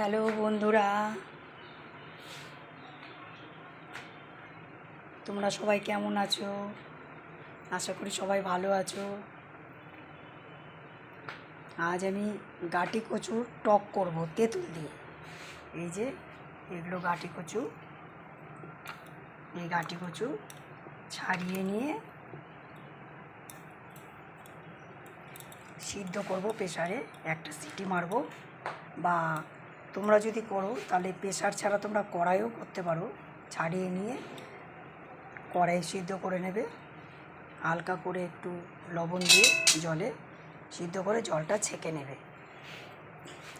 Hello বন্ধুরা, তোমরা সবাই কেমন আছো? আশা করি সবাই ভালো আছো। আজ আমি গাটি কচুর টক করব তেঁতুল দিয়ে। এই যে এগুলো গাটি কচু, এই গাটি কচু ছাড়িয়ে নিয়ে সিদ্ধ করব প্রেসারে, একটা সিটি মারবো। বা তোমরা যদি করো তাহলে প্রেসার ছাড়া তোমরা কড়াইও করতে পারো। ছাড়িয়ে নিয়ে কড়াই সিদ্ধ করে নেবে, হালকা করে একটু লবণ দিয়ে জলে সিদ্ধ করে জলটা ছেঁকে নেবে।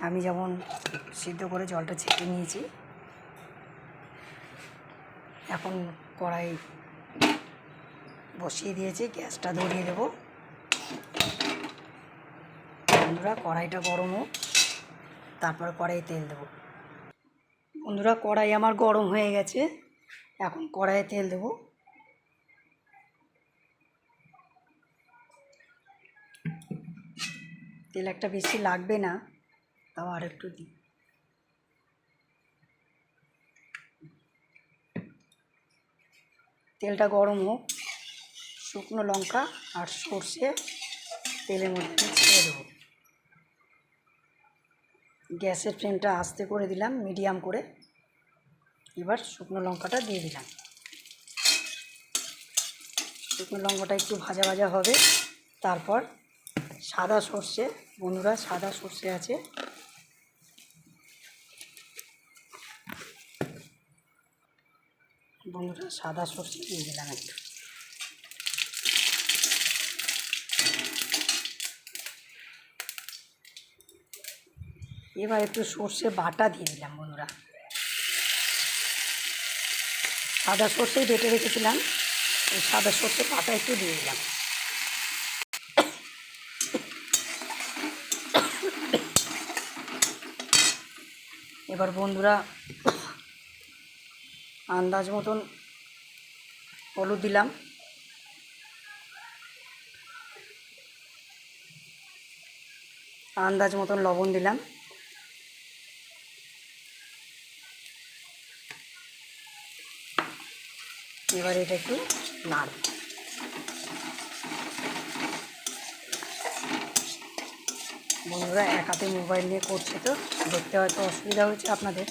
আমি যেমন সিদ্ধ করে জলটা ছেঁকে নিয়েছি। এখন কড়াই বসিয়ে দিয়েছি, গ্যাসটা ধরিয়ে দেবো। বন্ধুরা কড়াইটা গরম হোক, তারপর কড়াই তেল দেবো। বন্ধুরা কড়াই আমার গরম হয়ে গেছে, এখন কড়াইয়ে তেল দেবো। তেল একটা বেশি লাগবে না, তাও আর একটু দিই। তেলটা গরম হোক, শুকনো লঙ্কা আর সর্ষে তেলের মধ্যে ছেড়ে দেবো। গ্যাসের ফ্লেমটা আস্তে করে দিলাম, মিডিয়াম করে। এবার শুকনো লঙ্কাটা দিয়ে দিলাম। শুকনো লঙ্কাটা একটু ভাজা ভাজা হবে, তারপর সাদা সর্ষে, বন্ধুরা সাদা সর্ষে আছে, বন্ধুরা সাদা সর্ষে দিয়ে দিলাম একটু। এবার একটু সর্ষে বাটা দিয়ে দিলাম। বন্ধুরা সাদা সর্ষেই বেটে রেখেছিলাম, এই সাদা সর্ষে বাটা একটু দিয়ে দিলাম। এবার বন্ধুরা আন্দাজ মতন হলুদ দিলাম, আন্দাজ মতন লবণ দিলাম। এবার এটা একটু নাড়ব। বন্ধুরা এক হাতে মোবাইল নিয়ে করছে, তো দেখতে হয়তো অসুবিধা হয়েছে আপনাদের।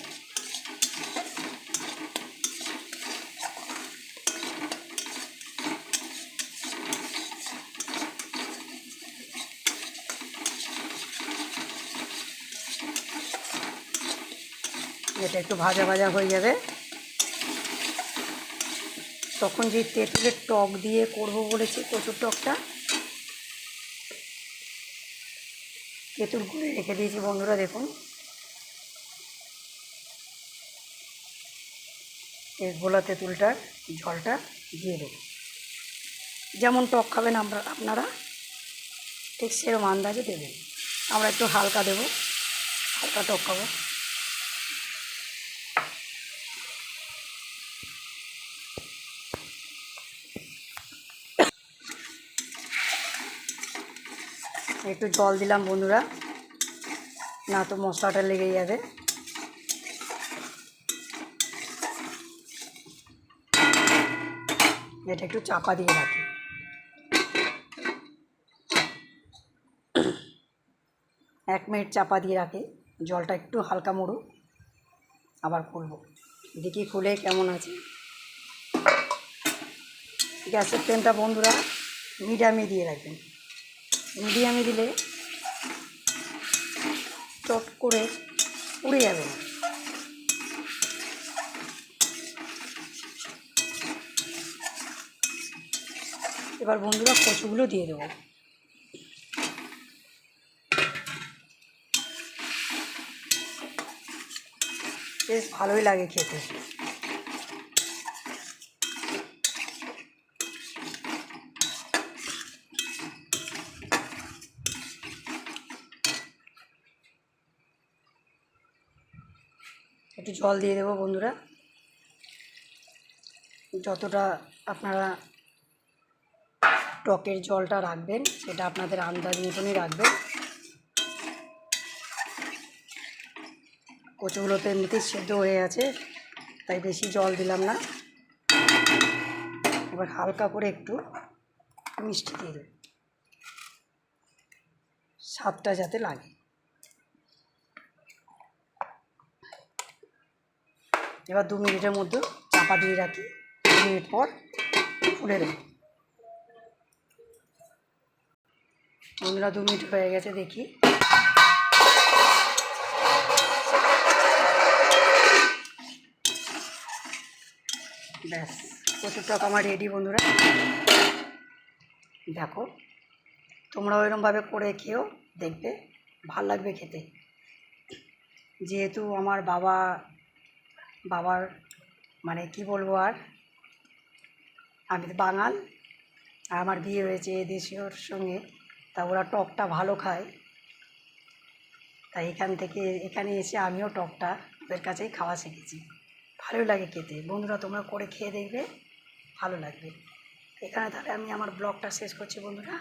এটা একটু ভাজা ভাজা হয়ে যাবে, তখন যে তেঁতুলের টক দিয়ে করব বলেছি, কচুর টকটা, তেঁতুল করে রেখে দিয়েছি। বন্ধুরা দেখুন, এই গোলা তেঁতুলটার জলটা দিয়ে দেব। যেমন টক খাবেন আপনারা ঠিক সেরকম আন্দাজে দেবেন। আমরা একটু হালকা দেব, হালকা টক খাবো। একটু জল দিলাম বন্ধুরা, না তো মশলাটা লেগে যাবে। এটা একটু চাপা দিয়ে রাখি। 1 মিনিট চাপা দিয়ে রাখি, জলটা একটু হালকা মরুক, আবার খুলব। দেখি খুলে কেমন আছে। গ্যাসের ফ্লেমটা বন্ধুরা মিডিয়ামে দিয়ে রাখবেন। মিডিয়ামে দিলে চট করে উড়ে যাবে না। এবার বন্ধুরা কচুগুলো দিয়ে দেবো। বেশ ভালোই লাগে খেতে। একটু জল দিয়ে দেবো বন্ধুরা, যতটা আপনারা টকের জলটা রাখবেন সেটা আপনাদের আন্দাজ মতনই রাখবেন। কচুগুলো তো এমনিতেই সেদ্ধ হয়ে আছে, তাই বেশি জল দিলাম না। এবার হালকা করে একটু মিষ্টি দিয়ে দেবো, স্বাদটা যাতে লাগে। এবার 2 মিনিটের মধ্যে চাপা দিয়ে রাখি, 2 মিনিট পর ফুলে দেবো। বন্ধুরা 2 মিনিট হয়ে গেছে, দেখি। ব্যাস, কচুর টক আমার রেডি বন্ধুরা। দেখো, তোমরাও এরকমভাবে করে খেও, দেখবে ভাল লাগবে খেতে। যেহেতু আমার বাবার মানে কি বলবো, আর আমি তো বাঙাল, আর আমার বিয়ে হয়েছে দেশীয়র সঙ্গে, তা ওরা টকটা ভালো খায়, তাই এখানে এসে আমিও টকটা ওদের কাছেই খাওয়া শিখেছি। ভালোই লাগে খেতে বন্ধুরা, তোমরা করে খেয়ে দেখবে, ভালো লাগবে। এখানে তাহলে আমি আমার ব্লগটা শেষ করছি বন্ধুরা।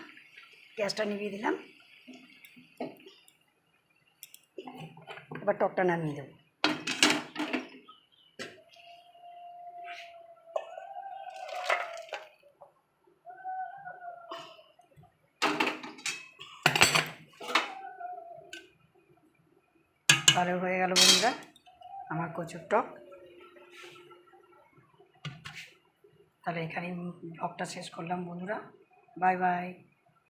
গ্যাসটা নিভিয়ে দিলাম, এবার টকটা নামিয়ে দেবো। ভালো হয়ে গেল বন্ধুরা আমার কচুর টক। তাহলে এখানেই ব্লগটা শেষ করলাম বন্ধুরা, বাই বাই।